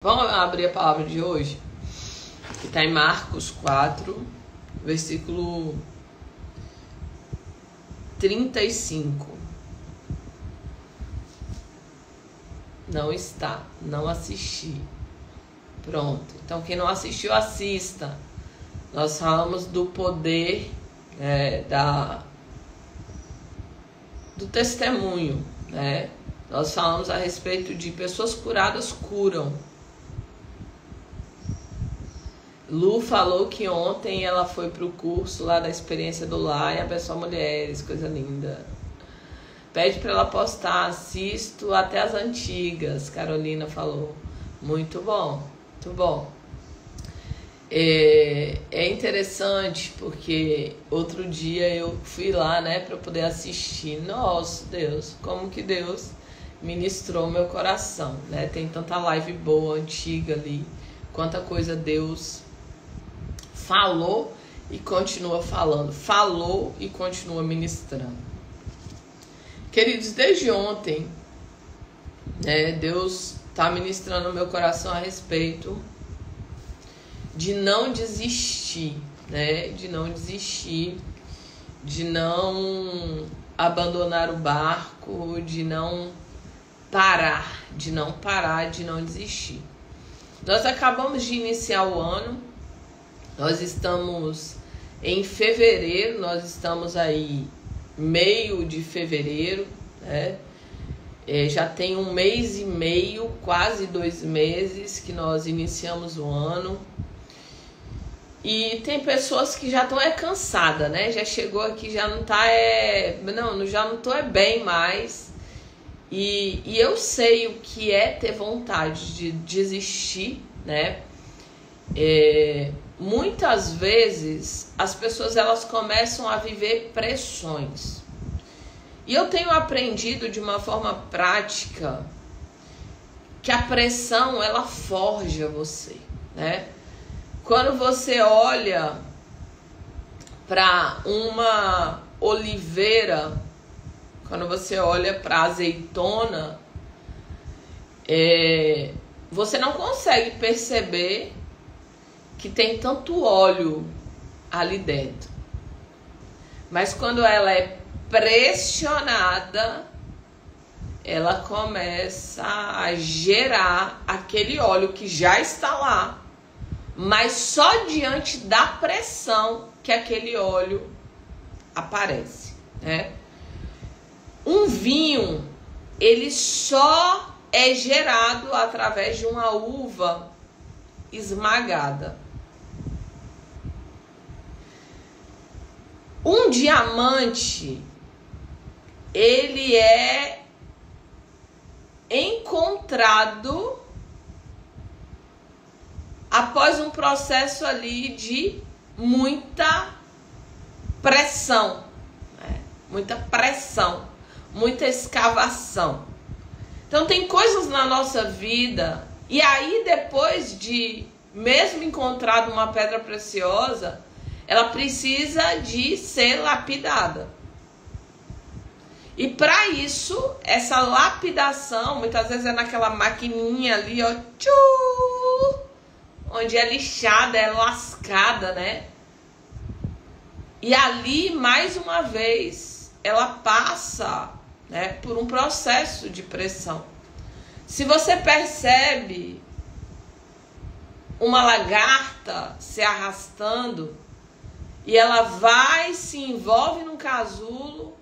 Vamos abrir a palavra de hoje, que está em Marcos 4, versículo 35. Não está, não assisti. Pronto. Então, quem não assistiu, assista. Nós falamos do poder do testemunho, né? Nós falamos a respeito de pessoas curadas curam. Lu falou que ontem ela foi pro curso lá da experiência do lar e abençoa mulheres, coisa linda. Pede para ela postar, assisto até as antigas, Carolina falou. Muito bom, muito bom. É interessante porque outro dia eu fui lá, né, para poder assistir. Nossa, Deus, como que Deus ministrou meu coração, né? Tem tanta live boa, antiga ali, quanta coisa Deus falou e continua falando, falou e continua ministrando. Queridos, desde ontem, né, Deus está ministrando no meu coração a respeito de não desistir, né, de não desistir, de não abandonar o barco, de não parar, de não desistir. Nós acabamos de iniciar o ano. Nós estamos em fevereiro, nós estamos aí meio de fevereiro, né? Já tem 1 mês e meio, quase 2 meses que nós iniciamos o ano. E tem pessoas que já estão cansadas, né? Já chegou aqui, já não tá, já não tô bem mais. E eu sei o que é ter vontade de desistir, né? Muitas vezes as pessoas elas começam a viver pressões. E eu tenho aprendido de uma forma prática que a pressão ela forja você, né? Quando você olha para uma oliveira, quando você olha para a azeitona, você não consegue perceber que tem tanto óleo ali dentro. Mas quando ela é pressionada, ela começa a gerar aquele óleo que já está lá, mas só diante da pressão que aquele óleo aparece, né? Um vinho, ele só é gerado através de uma uva esmagada. Um diamante, ele é encontrado após um processo ali de muita pressão, né? Muita pressão, muita escavação. Então tem coisas na nossa vida, e aí depois de mesmo encontrado uma pedra preciosa, ela precisa de ser lapidada. E para isso, essa lapidação, muitas vezes é naquela maquininha ali, ó, onde é lixada, é lascada, né? E ali, mais uma vez, ela passa, né, por um processo de pressão. Se você percebe uma lagarta se arrastando, e ela vai, se envolve num casulo,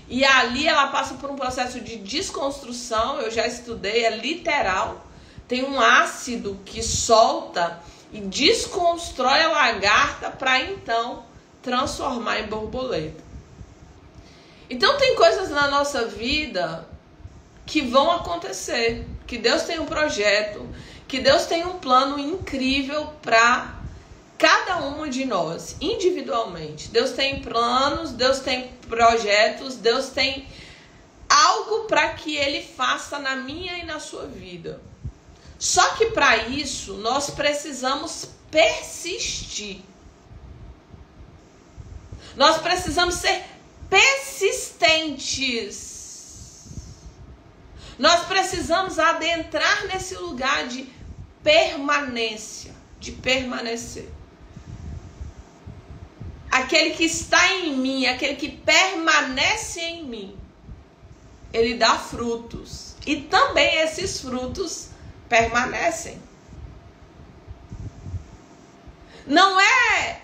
e ali ela passa por um processo de desconstrução, eu já estudei, é literal. Tem um ácido que solta e desconstrói a lagarta para então transformar em borboleta. Então tem coisas na nossa vida que vão acontecer, que Deus tem um projeto, que Deus tem um plano incrível para cada uma de nós, individualmente. Deus tem planos, Deus tem projetos, Deus tem algo para que Ele faça na minha e na sua vida. Só que para isso, nós precisamos persistir. Nós precisamos ser persistentes. Nós precisamos adentrar nesse lugar de permanência, de permanecer. Aquele que está em mim, aquele que permanece em mim, ele dá frutos. E também esses frutos permanecem. Não é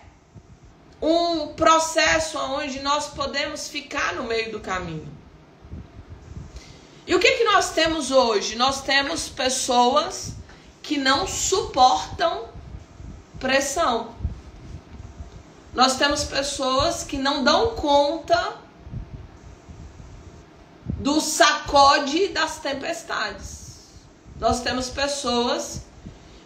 um processo onde nós podemos ficar no meio do caminho. E o que nós temos hoje? Nós temos pessoas que não suportam pressão. Nós temos pessoas que não dão conta do sacode das tempestades. Nós temos pessoas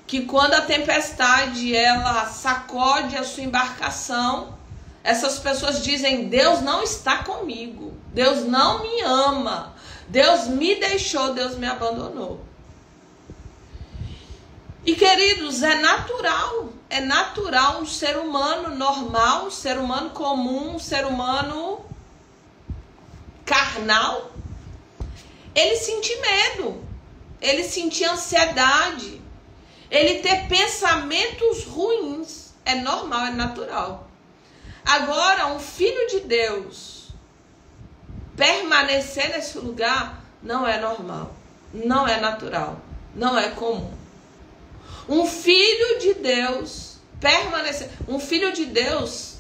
que quando a tempestade ela sacode a sua embarcação, essas pessoas dizem: Deus não está comigo, Deus não me ama, Deus me deixou, Deus me abandonou. E queridos, é natural um ser humano normal, um ser humano comum, um ser humano carnal, ele sentir medo, ele sentir ansiedade, ele ter pensamentos ruins. É normal, é natural. Agora, um filho de Deus permanecer nesse lugar não é normal, não é natural, não é comum. Um filho de Deus permanecer, um filho de Deus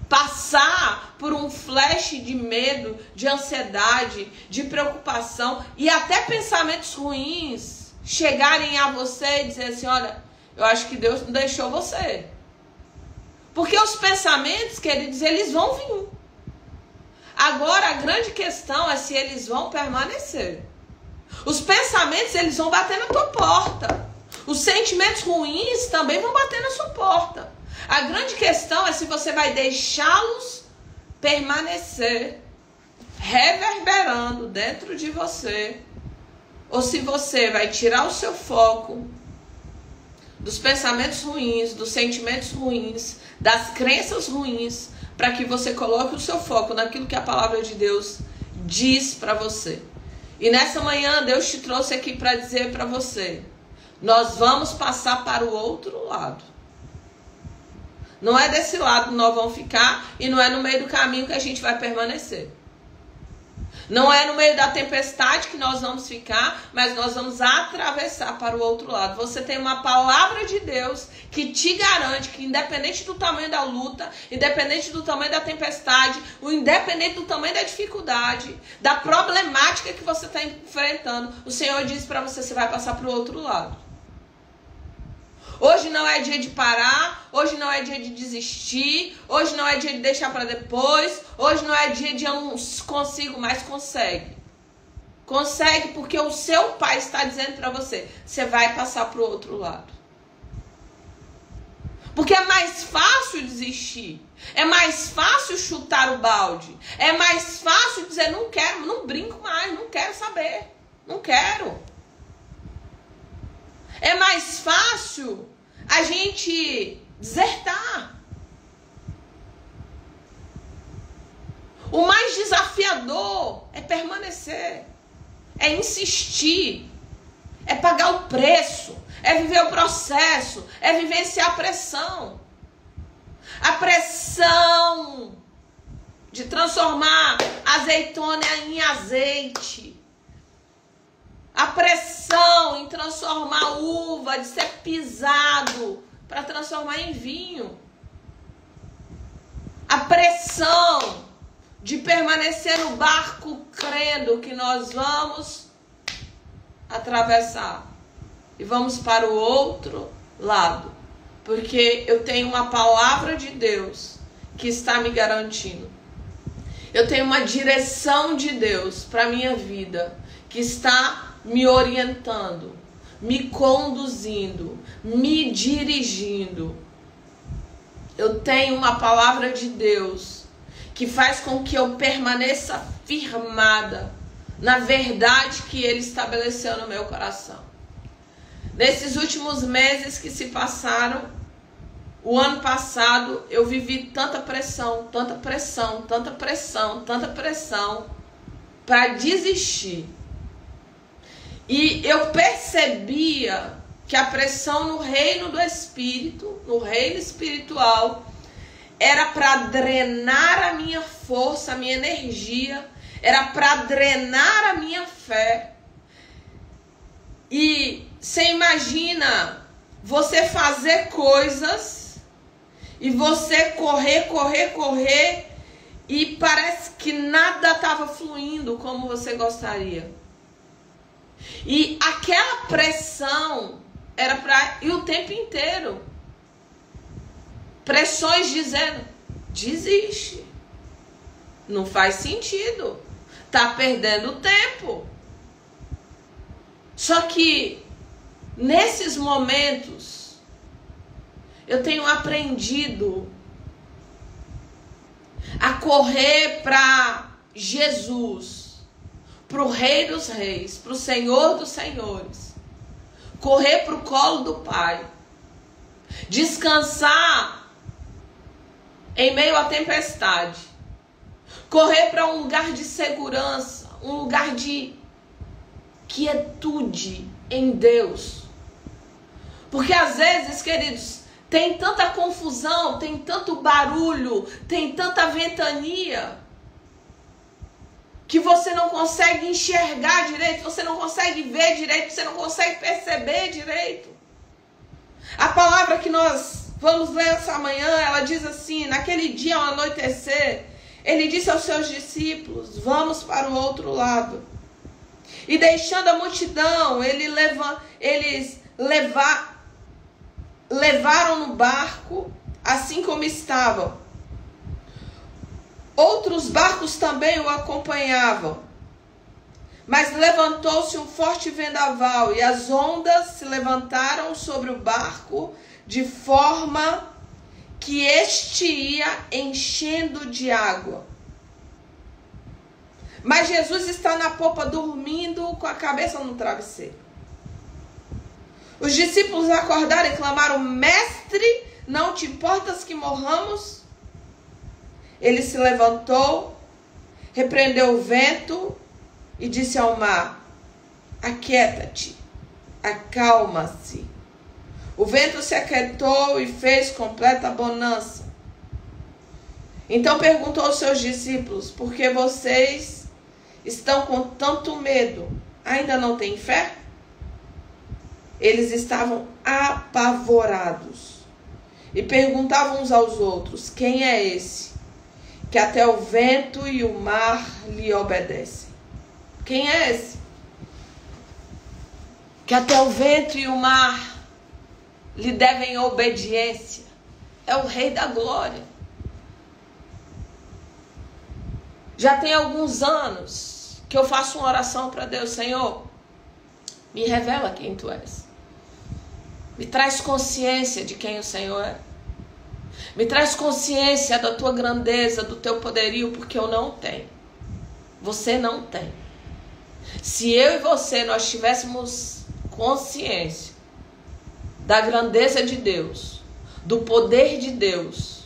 passar por um flash de medo, de ansiedade, de preocupação e até pensamentos ruins chegarem a você e dizer assim: olha, eu acho que Deus não deixou você. Porque os pensamentos, queridos, eles vão vir. Agora, a grande questão é se eles vão permanecer. Os pensamentos, eles vão bater na tua porta. Os sentimentos ruins também vão bater na sua porta. A grande questão é se você vai deixá-los permanecer, reverberando dentro de você, ou se você vai tirar o seu foco dos pensamentos ruins, dos sentimentos ruins, das crenças ruins, para que você coloque o seu foco naquilo que a palavra de Deus diz para você. E nessa manhã Deus te trouxe aqui para dizer para você: nós vamos passar para o outro lado. Não é desse lado que nós vamos ficar e não é no meio do caminho que a gente vai permanecer. Não é no meio da tempestade que nós vamos ficar, mas nós vamos atravessar para o outro lado. Você tem uma palavra de Deus que te garante que, independente do tamanho da luta, independente do tamanho da tempestade, independente do tamanho da dificuldade, da problemática que você está enfrentando, o Senhor diz para você: você vai passar para o outro lado. Hoje não é dia de parar, hoje não é dia de desistir, hoje não é dia de deixar para depois, hoje não é dia de eu não consigo, mas consegue. Consegue porque o seu pai está dizendo para você: você vai passar para o outro lado. Porque é mais fácil desistir, é mais fácil chutar o balde, é mais fácil dizer: não quero, não brinco mais, não quero saber, não quero. É mais fácil a gente desertar. O mais desafiador é permanecer, é insistir, é pagar o preço, é viver o processo, é vivenciar a pressão. A pressão de transformar azeitona em azeite. A pressão em transformar uva, de ser pisado, para transformar em vinho. A pressão de permanecer no barco crendo que nós vamos atravessar. E vamos para o outro lado. Porque eu tenho uma palavra de Deus que está me garantindo. Eu tenho uma direção de Deus para a minha vida que está me orientando, me conduzindo, me dirigindo. Eu tenho uma palavra de Deus que faz com que eu permaneça firmada na verdade que Ele estabeleceu no meu coração. Nesses últimos meses que se passaram, o ano passado, eu vivi tanta pressão, tanta pressão, tanta pressão, tanta pressão para desistir. E eu percebia que a pressão no reino do Espírito, no reino espiritual, era para drenar a minha força, a minha energia, era para drenar a minha fé. E você imagina você fazer coisas e você correr e parece que nada estava fluindo como você gostaria. E aquela pressão era para ir o tempo inteiro. Pressões dizendo, desiste. Não faz sentido. Tá perdendo tempo. Só que nesses momentos eu tenho aprendido a correr para Jesus, para o Rei dos Reis, para o Senhor dos Senhores. Correr para o colo do Pai. Descansar em meio à tempestade. Correr para um lugar de segurança, um lugar de quietude em Deus. Porque às vezes, queridos, tem tanta confusão, tem tanto barulho, tem tanta ventania, que você não consegue enxergar direito, você não consegue ver direito, você não consegue perceber direito. A palavra que nós vamos ler essa manhã, ela diz assim: naquele dia ao anoitecer, ele disse aos seus discípulos, vamos para o outro lado. E deixando a multidão, eles levaram no barco, assim como estavam. Outros barcos também o acompanhavam. Mas levantou-se um forte vendaval, e as ondas se levantaram sobre o barco, de forma que este ia enchendo de água. Mas Jesus está na popa dormindo com a cabeça no travesseiro. Os discípulos acordaram e clamaram: Mestre, não te importas que morramos? Ele se levantou, repreendeu o vento e disse ao mar: aquieta-te, acalma-se. O vento se aquietou e fez completa bonança. Então perguntou aos seus discípulos: por que vocês estão com tanto medo? Ainda não têm fé? Eles estavam apavorados e perguntavam uns aos outros: quem é esse que até o vento e o mar lhe obedecem? Quem é esse que até o vento e o mar lhe devem obediência? É o Rei da Glória. Já tem alguns anos que eu faço uma oração para Deus: Senhor, me revela quem Tu és. Me traz consciência de quem o Senhor é. Me traz consciência da Tua grandeza, do Teu poderio, porque eu não tenho. Você não tem. Se eu e você nós tivéssemos consciência da grandeza de Deus, do poder de Deus,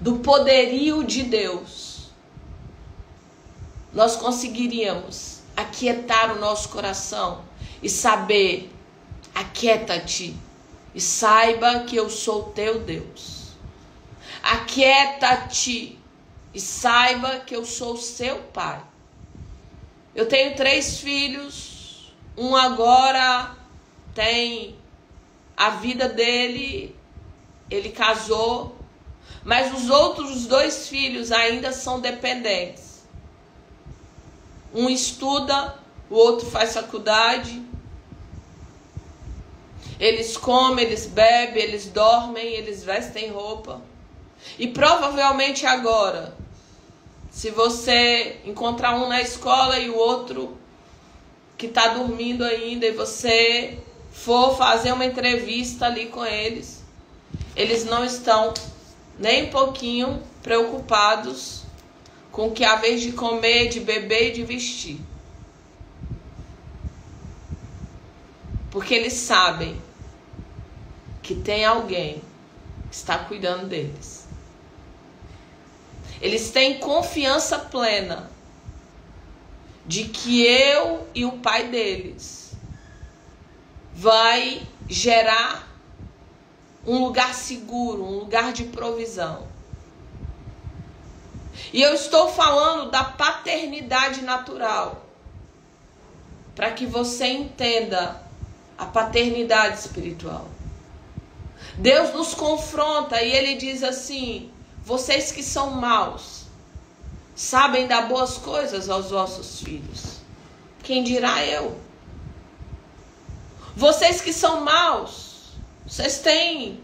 do poderio de Deus, nós conseguiríamos aquietar o nosso coração e saber: aquieta-te e saiba que eu sou teu Deus. Aquieta-te e saiba que eu sou seu Pai. Eu tenho 3 filhos, um agora tem a vida dele, ele casou, mas os outros 2 filhos ainda são dependentes. Um estuda, o outro faz faculdade. Eles comem, eles bebem, eles dormem, eles vestem roupa. E provavelmente agora, se você encontrar um na escola e o outro que está dormindo ainda, e você for fazer uma entrevista ali com eles, eles não estão nem um pouquinho preocupados com o que há vez de comer, de beber e de vestir. Porque eles sabem que tem alguém que está cuidando deles. Eles têm confiança plena de que eu e o Pai deles vai gerar um lugar seguro, um lugar de provisão. E eu estou falando da paternidade natural, para que você entenda a paternidade espiritual. Deus nos confronta e Ele diz assim: vocês que são maus, sabem dar boas coisas aos vossos filhos. Quem dirá eu? Vocês que são maus, vocês têm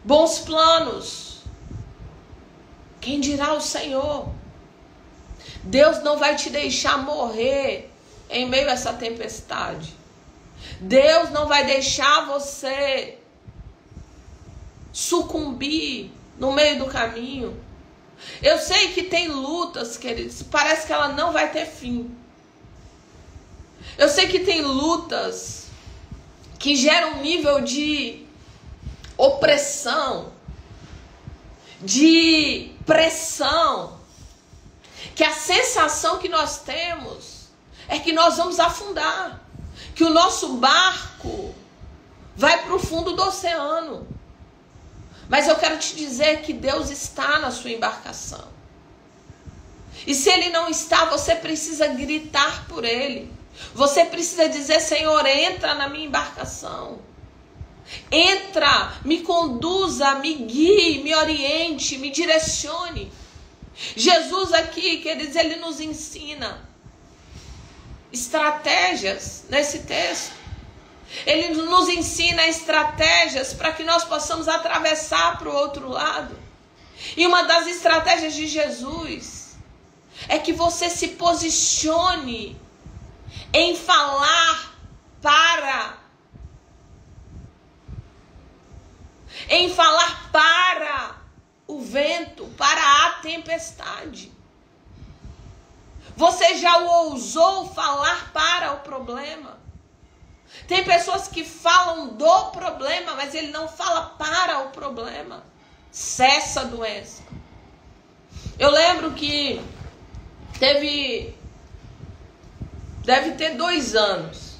bons planos. Quem dirá o Senhor? Deus não vai te deixar morrer em meio a essa tempestade. Deus não vai deixar você sucumbir no meio do caminho. Eu sei que tem lutas, queridos, parece que ela não vai ter fim. Eu sei que tem lutas que geram um nível de opressão, de pressão, que a sensação que nós temos é que nós vamos afundar, que o nosso barco vai para o fundo do oceano. Mas eu quero te dizer que Deus está na sua embarcação. E se Ele não está, você precisa gritar por Ele. Você precisa dizer: Senhor, entra na minha embarcação. Entra, me conduza, me guie, me oriente, me direcione. Jesus aqui, queridos, Ele nos ensina estratégias nesse texto. Ele nos ensina estratégias para que nós possamos atravessar para o outro lado. E uma das estratégias de Jesus é que você se posicione em falar para o vento, para a tempestade. Você já ousou falar para o problema? Tem pessoas que falam do problema, mas ele não fala para o problema. Cessa a doença. Eu lembro que deve ter 2 anos,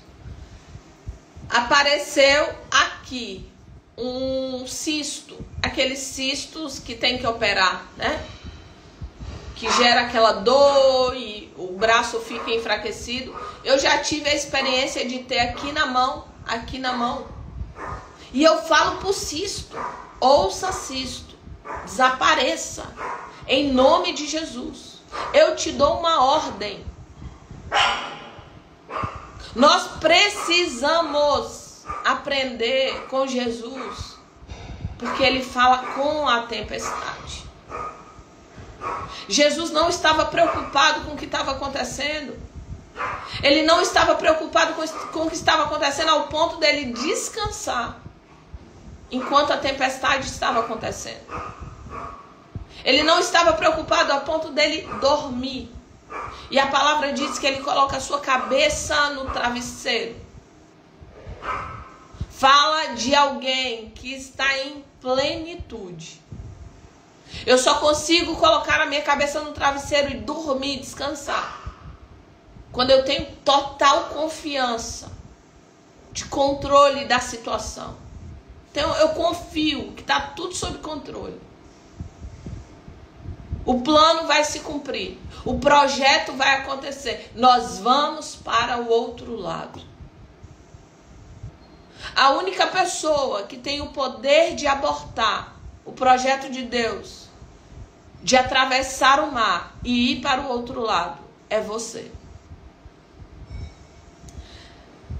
apareceu aqui um cisto, aqueles cistos que tem que operar, né? Que gera aquela dor e o braço fica enfraquecido. Eu já tive a experiência de ter aqui na mão. E eu falo pro cisto: ouça, cisto, desapareça, em nome de Jesus. Eu te dou uma ordem. Nós precisamos aprender com Jesus, porque Ele fala com a tempestade. Jesus não estava preocupado com o que estava acontecendo. Ele não estava preocupado com o que estava acontecendo ao ponto dele descansar enquanto a tempestade estava acontecendo. Ele não estava preocupado a ponto dele dormir. E a palavra diz que ele coloca a sua cabeça no travesseiro. Fala de alguém que está em plenitude. Eu só consigo colocar a minha cabeça no travesseiro e dormir, descansar, quando eu tenho total confiança de controle da situação. Então eu confio que está tudo sob controle. O plano vai se cumprir. O projeto vai acontecer. Nós vamos para o outro lado. A única pessoa que tem o poder de abortar o projeto de Deus, de atravessar o mar e ir para o outro lado, é você.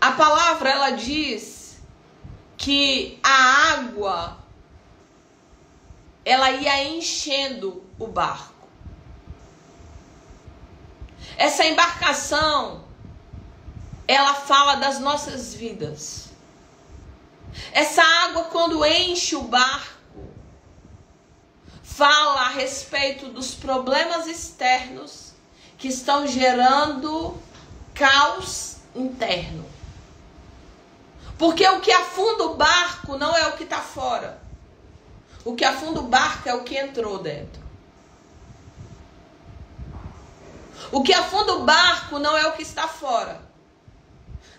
A palavra, ela diz que a água, ela ia enchendo o barco. Essa embarcação, ela fala das nossas vidas. Essa água, quando enche o barco, fala a respeito dos problemas externos que estão gerando caos interno. Porque o que afunda o barco não é o que está fora. O que afunda o barco é o que entrou dentro. O que afunda o barco não é o que está fora.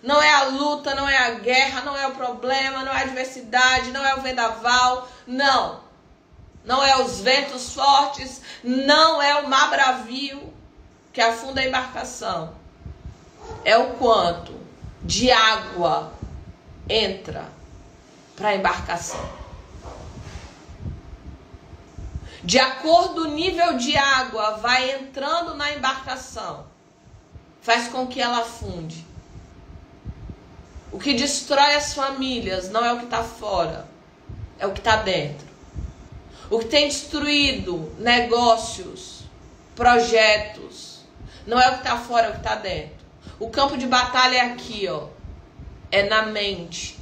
não é a luta, não é a guerra, não é o problema, não é a adversidade, não é o vendaval, não. Não é os ventos fortes, não é o mar bravio que afunda a embarcação. É o quanto de água entra para a embarcação. De acordo com o nível de água vai entrando na embarcação, faz com que ela afunde. O que destrói as famílias não é o que está fora, é o que está dentro. O que tem destruído negócios, projetos, não é o que está fora, é o que está dentro. O campo de batalha é aqui, ó, é na mente.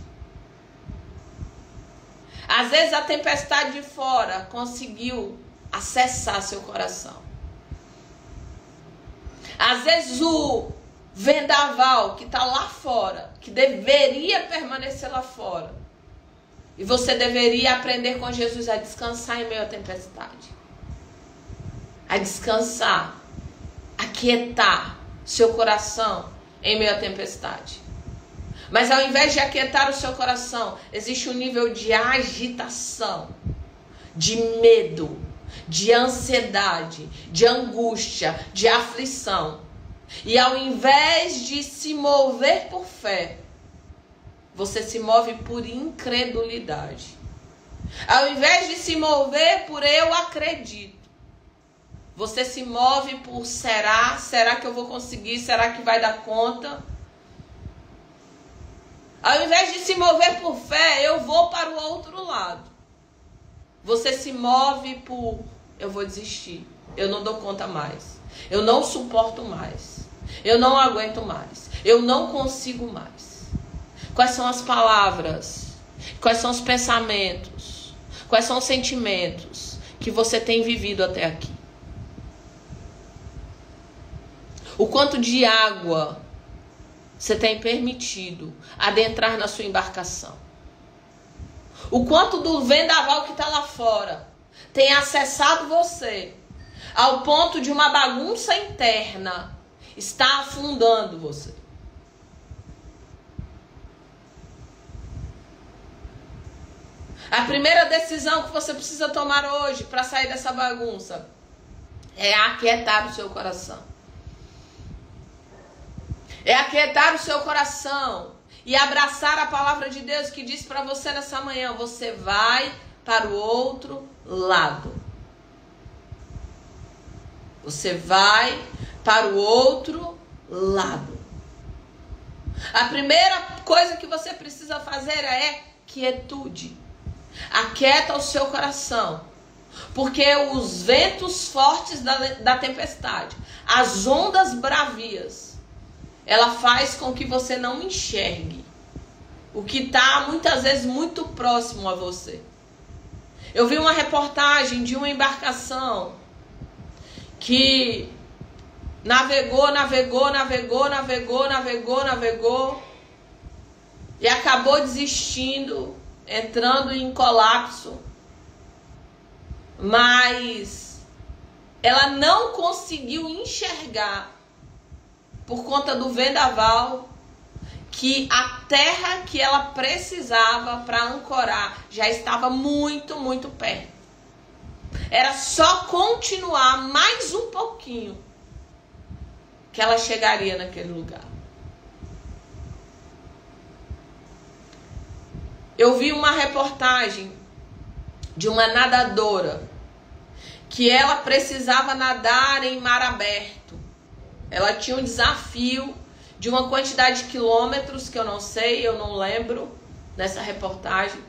Às vezes a tempestade de fora conseguiu acessar seu coração. Às vezes o vendaval que está lá fora, que deveria permanecer lá fora, e você deveria aprender com Jesus a descansar em meio à tempestade. A descansar, a aquietar seu coração em meio à tempestade. Mas ao invés de aquietar o seu coração, existe um nível de agitação, de medo, de ansiedade, de angústia, de aflição. E ao invés de se mover por fé, você se move por incredulidade. Ao invés de se mover por eu acredito, você se move por será? Será que eu vou conseguir? Será que vai dar conta? Ao invés de se mover por fé, eu vou para o outro lado. Você se move por eu vou desistir, eu não dou conta mais, eu não suporto mais, eu não aguento mais, eu não consigo mais. Quais são as palavras? Quais são os pensamentos? Quais são os sentimentos que você tem vivido até aqui? O quanto de água você tem permitido adentrar na sua embarcação? O quanto do vendaval que está lá fora tem acessado você ao ponto de uma bagunça interna estar afundando você? A primeira decisão que você precisa tomar hoje para sair dessa bagunça é aquietar o seu coração. É aquietar o seu coração e abraçar a palavra de Deus que diz para você nessa manhã: você vai para o outro lado. Você vai para o outro lado. A primeira coisa que você precisa fazer é quietude. Aquieta o seu coração. Porque os ventos fortes da tempestade, as ondas bravias, ela faz com que você não enxergue o que está muitas vezes muito próximo a você. Eu vi uma reportagem de uma embarcação que navegou e acabou desistindo, entrando em colapso. Mas ela não conseguiu enxergar, por conta do vendaval, que a terra que ela precisava para ancorar já estava muito, muito perto. Era só continuar mais um pouquinho que ela chegaria naquele lugar. Eu vi uma reportagem de uma nadadora que ela precisava nadar em mar aberto. Ela tinha um desafio de uma quantidade de quilômetros que eu não sei, eu não lembro nessa reportagem.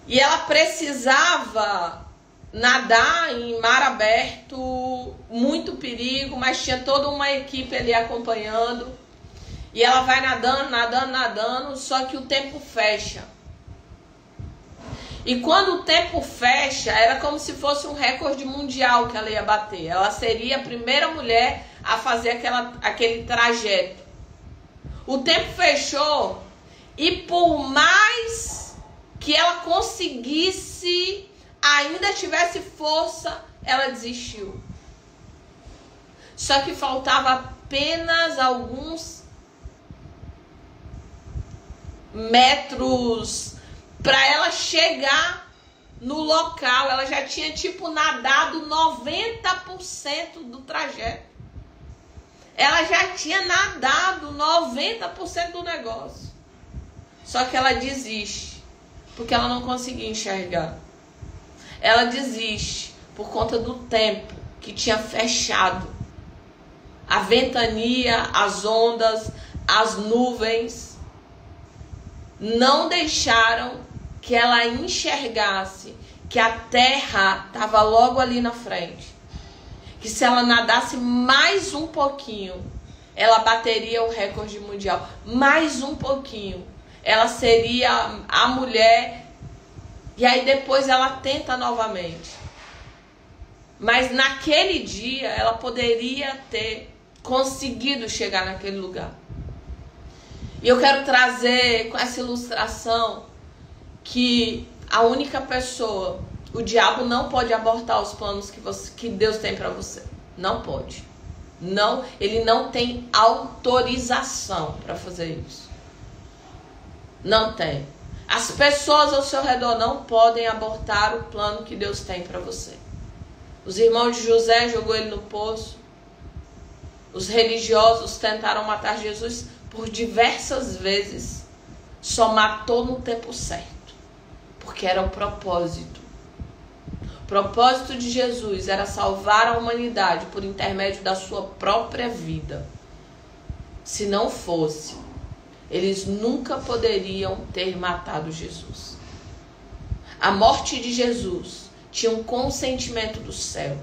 E ela precisava nadar em mar aberto, muito perigo, mas tinha toda uma equipe ali acompanhando. E ela vai nadando, só que o tempo fecha. E quando o tempo fecha, era como se fosse um recorde mundial que ela ia bater. Ela seria a primeira mulher a fazer aquele trajeto. O tempo fechou e por mais que ela conseguisse, ainda tivesse força, ela desistiu. Só que faltava apenas alguns metros para ela chegar no local. Ela já tinha tipo nadado 90% do trajeto. Ela já tinha nadado 90% do negócio. Só que ela desiste, porque ela não conseguia enxergar. Ela desiste por conta do tempo que tinha fechado. A ventania, as ondas, as nuvens não deixaram que ela enxergasse que a terra estava logo ali na frente. Que se ela nadasse mais um pouquinho, ela bateria o recorde mundial. Mais um pouquinho, ela seria a mulher. E aí depois ela tenta novamente. Mas naquele dia ela poderia ter conseguido chegar naquele lugar. E eu quero trazer com essa ilustração que a única pessoa, o diabo não pode abortar os planos que Deus tem para você. Não pode. Não, ele não tem autorização para fazer isso. Não tem. As pessoas ao seu redor não podem abortar o plano que Deus tem para você. Os irmãos de José jogou ele no poço. Os religiosos tentaram matar Jesus por diversas vezes. Só matou no tempo certo. Porque era o propósito. O propósito de Jesus era salvar a humanidade por intermédio da sua própria vida. Se não fosse, eles nunca poderiam ter matado Jesus. A morte de Jesus tinha um consentimento do céu.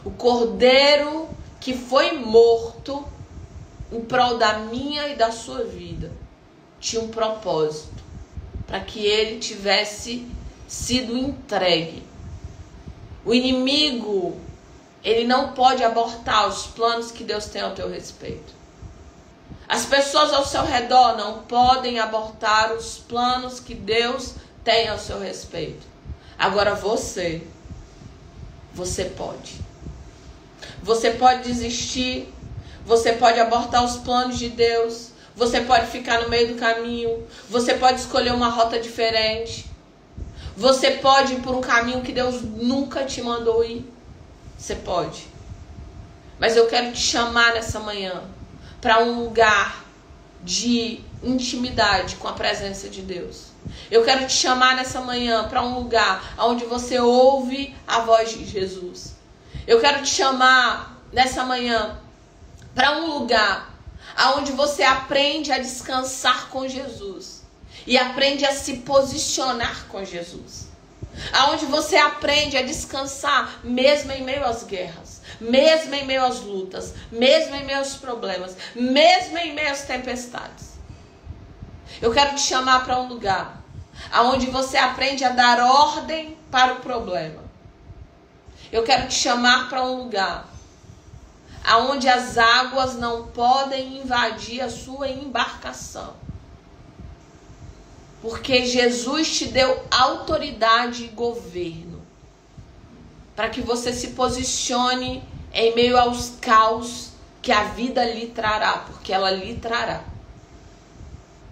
O cordeiro que foi morto em prol da minha e da sua vida tinha um propósito, para que ele tivesse sido entregue. O inimigo, ele não pode abortar os planos que Deus tem ao teu respeito. As pessoas ao seu redor não podem abortar os planos que Deus tem ao seu respeito. Agora você pode. Você pode desistir, você pode abortar os planos de Deus, você pode ficar no meio do caminho, você pode escolher uma rota diferente, você pode ir por um caminho que Deus nunca te mandou ir. Você pode. Mas eu quero te chamar nessa manhã para um lugar de intimidade com a presença de Deus. Eu quero te chamar nessa manhã para um lugar onde você ouve a voz de Jesus. Eu quero te chamar nessa manhã para um lugar onde você aprende a descansar com Jesus e aprende a se posicionar com Jesus. Aonde você aprende a descansar mesmo em meio às guerras, mesmo em meio às lutas, mesmo em meio aos problemas, mesmo em meio às tempestades. Eu quero te chamar para um lugar aonde você aprende a dar ordem para o problema. Eu quero te chamar para um lugar aonde as águas não podem invadir a sua embarcação. Porque Jesus te deu autoridade e governo para que você se posicione em meio aos caos que a vida lhe trará, porque ela lhe trará.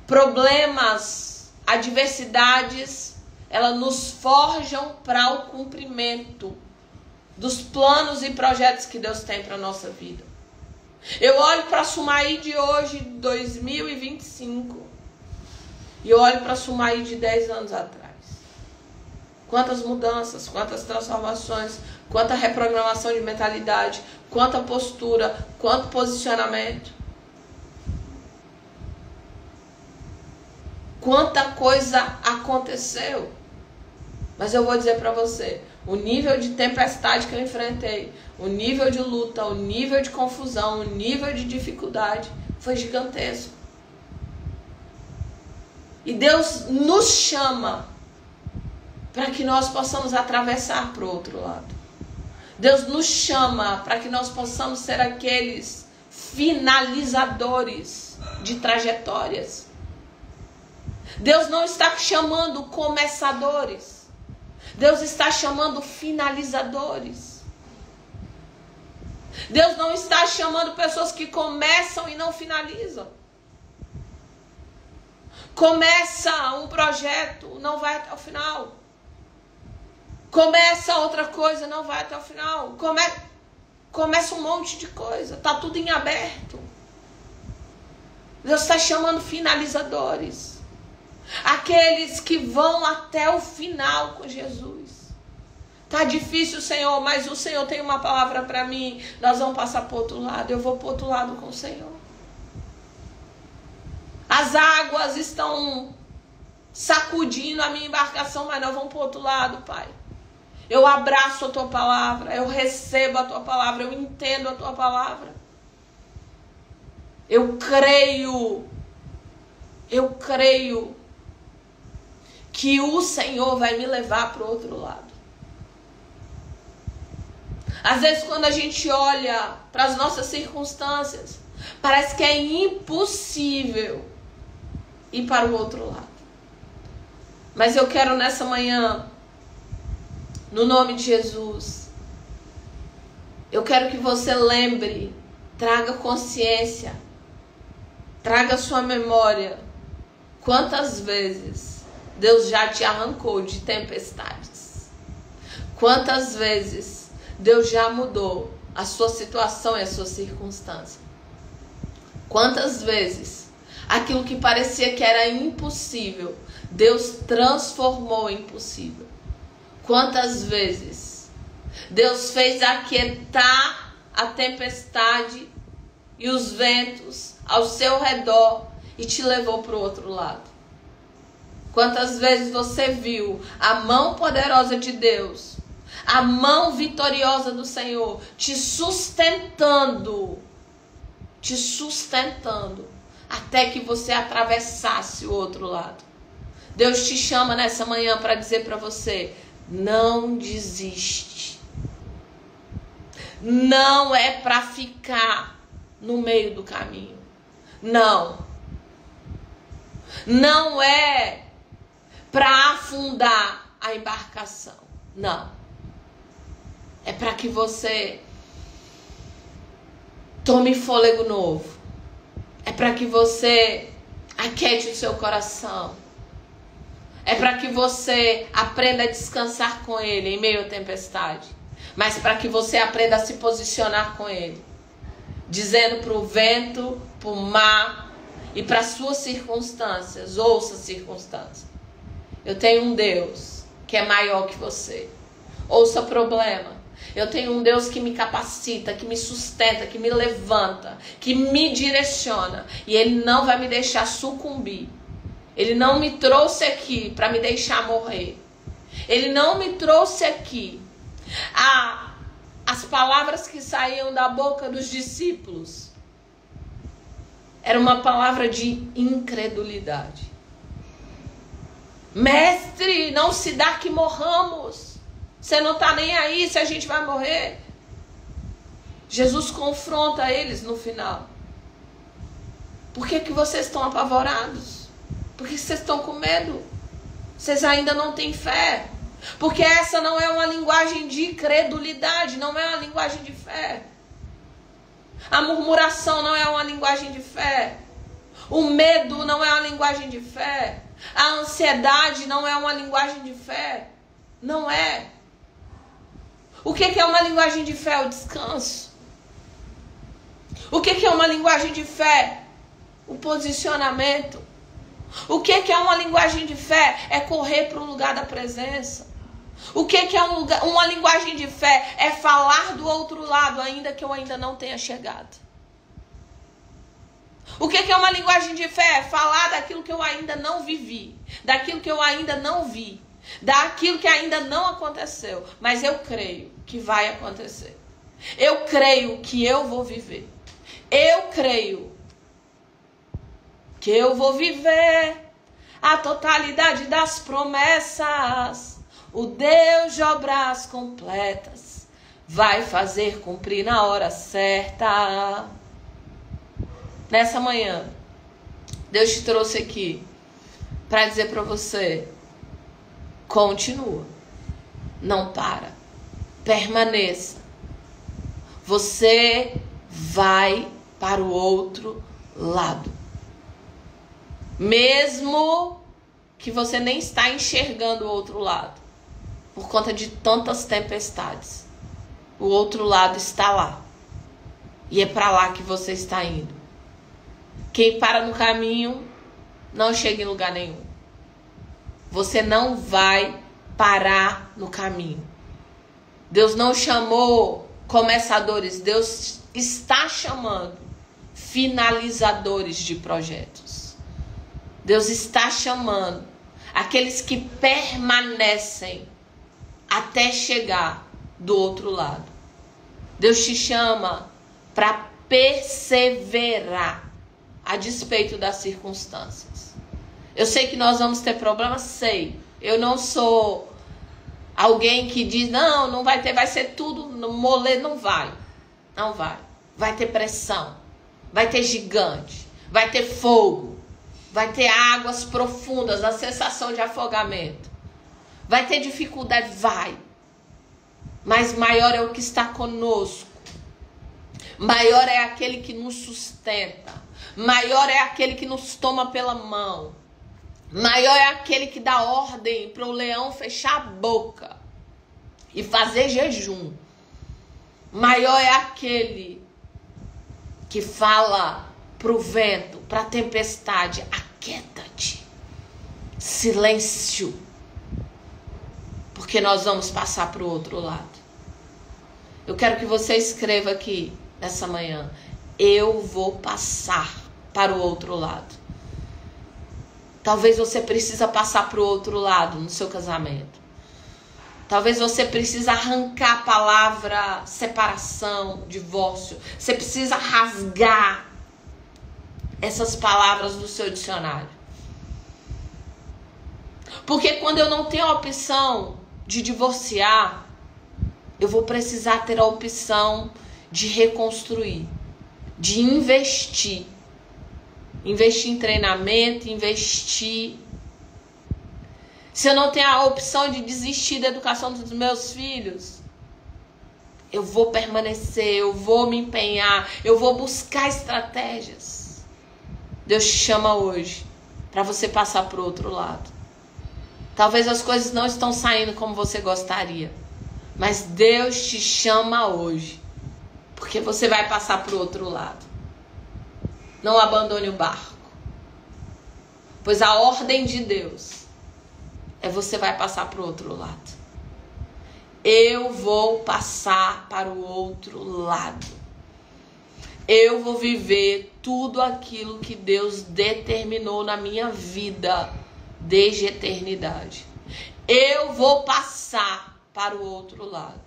Problemas, adversidades, elas nos forjam para o cumprimento dos planos e projetos que Deus tem para a nossa vida. Eu olho para a Sumaí de hoje, 2025, e eu olho para a Sumaí de 10 anos atrás. Quantas mudanças, quantas transformações, quanta reprogramação de mentalidade, quanta postura, quanto posicionamento. Quanta coisa aconteceu. Mas eu vou dizer para você, o nível de tempestade que eu enfrentei, o nível de luta, o nível de confusão, o nível de dificuldade foi gigantesco. E Deus nos chama para que nós possamos atravessar para o outro lado. Deus nos chama para que nós possamos ser aqueles finalizadores de trajetórias. Deus não está chamando começadores. Deus está chamando finalizadores. Deus não está chamando pessoas que começam e não finalizam. Começa um projeto, não vai até o final. Começa outra coisa, não vai até o final. Começa um monte de coisa, tá tudo em aberto. Deus está chamando finalizadores. Aqueles que vão até o final com Jesus. Tá difícil, Senhor, mas o Senhor tem uma palavra para mim. Nós vamos passar para o outro lado. Eu vou para o outro lado com o Senhor. As águas estão sacudindo a minha embarcação, mas nós vamos para o outro lado, Pai. Eu abraço a Tua palavra. Eu recebo a Tua palavra. Eu entendo a Tua palavra. Eu creio que o Senhor vai me levar para o outro lado. Às vezes, quando a gente olha para as nossas circunstâncias, parece que é impossível ir para o outro lado. Mas eu quero nessa manhã, no nome de Jesus, eu quero que você lembre, traga consciência, traga sua memória, quantas vezes Deus já te arrancou de tempestades. Quantas vezes Deus já mudou a sua situação e a sua circunstância. Quantas vezes aquilo que parecia que era impossível, Deus transformou em possível. Quantas vezes Deus fez aquietar a tempestade e os ventos ao seu redor e te levou para o outro lado. Quantas vezes você viu a mão poderosa de Deus, a mão vitoriosa do Senhor te sustentando, até que você atravessasse o outro lado. Deus te chama nessa manhã para dizer para você, não desiste. Não é para ficar no meio do caminho. Não. Não é para afundar a embarcação. Não. É para que você tome fôlego novo. É para que você aquiete o seu coração. É para que você aprenda a descansar com Ele em meio à tempestade. Mas para que você aprenda a se posicionar com Ele. Dizendo para o vento, para o mar e para as suas circunstâncias. Ouça as circunstâncias. Eu tenho um Deus que é maior que você. Ouça problema. Eu tenho um Deus que me capacita, que me sustenta, que me levanta, que me direciona. E Ele não vai me deixar sucumbir. Ele não me trouxe aqui para me deixar morrer. Ele não me trouxe aqui. As palavras que saíam da boca dos discípulos era uma palavra de incredulidade. Mestre, não se dá que morramos. Você não está nem aí se a gente vai morrer. Jesus confronta eles no final. Por que vocês estão apavorados? Por que vocês estão com medo? Vocês ainda não têm fé. Porque essa não é uma linguagem de incredulidade, não é uma linguagem de fé. A murmuração não é uma linguagem de fé. O medo não é uma linguagem de fé. A ansiedade não é uma linguagem de fé. Não é. O que é uma linguagem de fé? O descanso. O que é uma linguagem de fé? O posicionamento. O que é uma linguagem de fé? É correr para o lugar da presença. O que é uma linguagem de fé? É falar do outro lado, ainda que eu ainda não tenha chegado. O que é uma linguagem de fé? É falar daquilo que eu ainda não vivi, daquilo que eu ainda não vi, daquilo que ainda não aconteceu. Mas eu creio que vai acontecer. Eu creio que eu vou viver. Eu creio que eu vou viver a totalidade das promessas. O Deus de obras completas vai fazer cumprir na hora certa. Nessa manhã, Deus te trouxe aqui para dizer para você, continua, não para, permaneça. Você vai para o outro lado. Mesmo que você nem está enxergando o outro lado, por conta de tantas tempestades, o outro lado está lá. E é para lá que você está indo. Quem para no caminho não chega em lugar nenhum. Você não vai parar no caminho. Deus não chamou começadores, Deus está chamando finalizadores de projetos. Deus está chamando aqueles que permanecem até chegar do outro lado. Deus te chama para perseverar a despeito das circunstâncias. Eu sei que nós vamos ter problemas, sei. Eu não sou alguém que diz, não vai ter, vai ser tudo mole, não vai. Não vai. Vai ter pressão, vai ter gigante, vai ter fogo, vai ter águas profundas, a sensação de afogamento. Vai ter dificuldade, vai. Mas maior é o que está conosco. Maior é aquele que nos sustenta. Maior é aquele que nos toma pela mão. Maior é aquele que dá ordem para o leão fechar a boca e fazer jejum. Maior é aquele que fala para o vento, para a tempestade, aquieta-te. Silêncio. Porque nós vamos passar para o outro lado. Eu quero que você escreva aqui nessa manhã. Eu vou passar para o outro lado. Talvez você precisa passar para o outro lado no seu casamento. Talvez você precise arrancar a palavra separação, divórcio. Você precisa rasgar essas palavras do seu dicionário. Porque quando eu não tenho a opção de divorciar, eu vou precisar ter a opção de reconstruir, de investir. Investir em treinamento, investir. Se eu não tenho a opção de desistir da educação dos meus filhos, eu vou permanecer, eu vou me empenhar, eu vou buscar estratégias. Deus te chama hoje para você passar para o outro lado. Talvez as coisas não estão saindo como você gostaria, mas Deus te chama hoje, porque você vai passar para o outro lado. Não abandone o barco. Pois a ordem de Deus é você vai passar para o outro lado. Eu vou passar para o outro lado. Eu vou viver tudo aquilo que Deus determinou na minha vida desde a eternidade. Eu vou passar para o outro lado.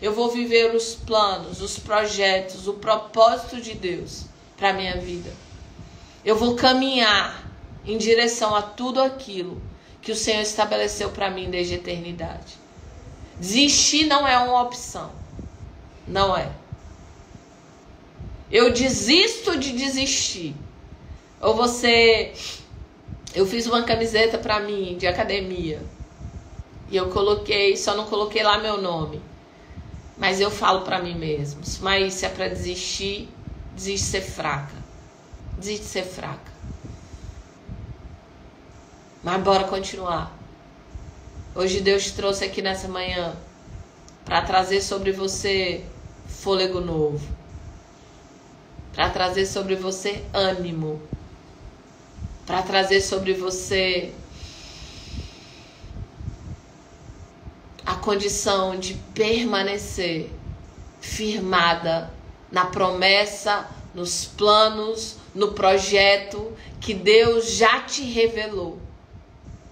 Eu vou viver os planos, os projetos, o propósito de Deus para a minha vida. Eu vou caminhar em direção a tudo aquilo que o Senhor estabeleceu para mim desde a eternidade. Desistir não é uma opção. Não é. Eu desisto de desistir. Ou você... Eu fiz uma camiseta para mim de academia. E eu coloquei, só não coloquei lá meu nome. Mas eu falo para mim mesmo. Mas se é para desistir, desiste de ser fraca. Desiste de ser fraca. Mas bora continuar. Hoje Deus te trouxe aqui nessa manhã para trazer sobre você fôlego novo. Para trazer sobre você ânimo. Para trazer sobre você a condição de permanecer firmada na promessa, nos planos, no projeto que Deus já te revelou.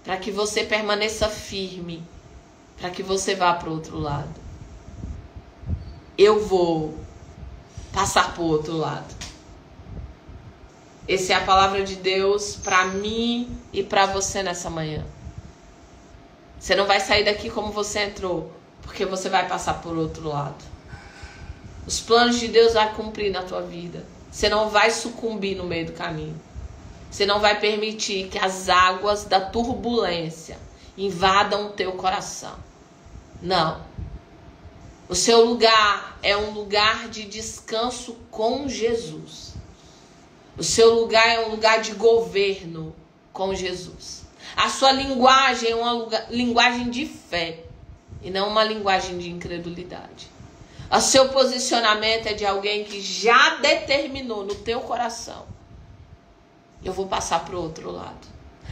Para que você permaneça firme. Para que você vá para o outro lado. Eu vou passar para o outro lado. Essa é a palavra de Deus para mim e para você nessa manhã. Você não vai sair daqui como você entrou, porque você vai passar por outro lado. Os planos de Deus vão cumprir na tua vida. Você não vai sucumbir no meio do caminho. Você não vai permitir que as águas da turbulência invadam o teu coração. Não. O seu lugar é um lugar de descanso com Jesus. O seu lugar é um lugar de governo. com Jesus. A sua linguagem é uma linguagem de fé e não uma linguagem de incredulidade. O seu posicionamento é de alguém que já determinou no teu coração: eu vou passar para o outro lado.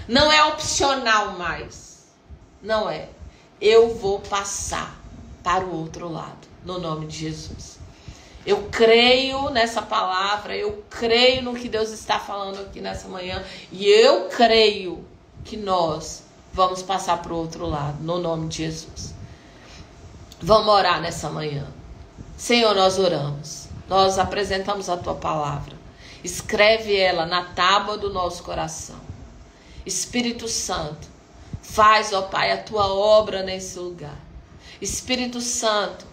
Não é opcional mais. Não é. Eu vou passar para o outro lado, no nome de Jesus. Eu creio nessa palavra, eu creio no que Deus está falando aqui nessa manhã, e eu creio que nós vamos passar para o outro lado, no nome de Jesus. Vamos orar nessa manhã. Senhor, nós oramos, nós apresentamos a Tua palavra, escreve ela na tábua do nosso coração. Espírito Santo, faz, ó Pai, a Tua obra nesse lugar. Espírito Santo,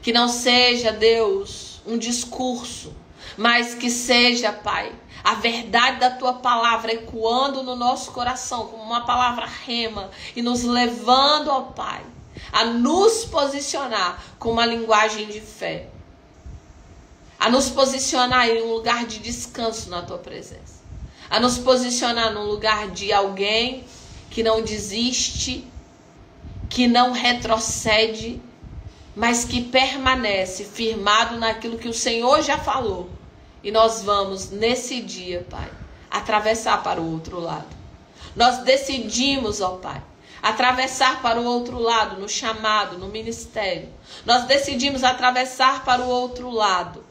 que não seja, Deus, um discurso, mas que seja, Pai, a verdade da Tua palavra ecoando no nosso coração como uma palavra rema e nos levando, ó Pai, a nos posicionar com uma linguagem de fé, a nos posicionar em um lugar de descanso na Tua presença, a nos posicionar num lugar de alguém que não desiste, que não retrocede, mas que permanece firmado naquilo que o Senhor já falou. E nós vamos, nesse dia, Pai, atravessar para o outro lado. Nós decidimos, ó Pai, atravessar para o outro lado, no chamado, no ministério. Nós decidimos atravessar para o outro lado,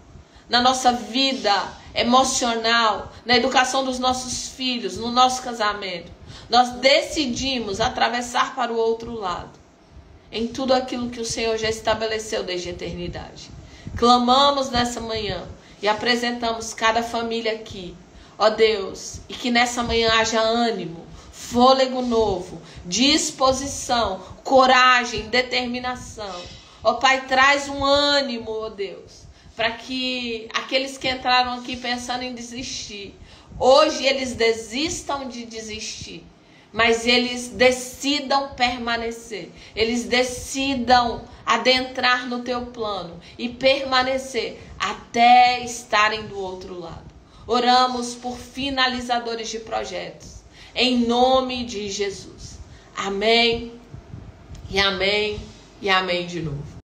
na nossa vida emocional, na educação dos nossos filhos, no nosso casamento. Nós decidimos atravessar para o outro lado, em tudo aquilo que o Senhor já estabeleceu desde a eternidade. Clamamos nessa manhã e apresentamos cada família aqui, ó Deus, e que nessa manhã haja ânimo, fôlego novo, disposição, coragem, determinação. Ó Pai, traz um ânimo, ó Deus, para que aqueles que entraram aqui pensando em desistir, hoje eles desistam de desistir, mas eles decidam permanecer, eles decidam adentrar no Teu plano e permanecer até estarem do outro lado. Oramos por finalizadores de projetos, em nome de Jesus. Amém, e amém, e amém de novo.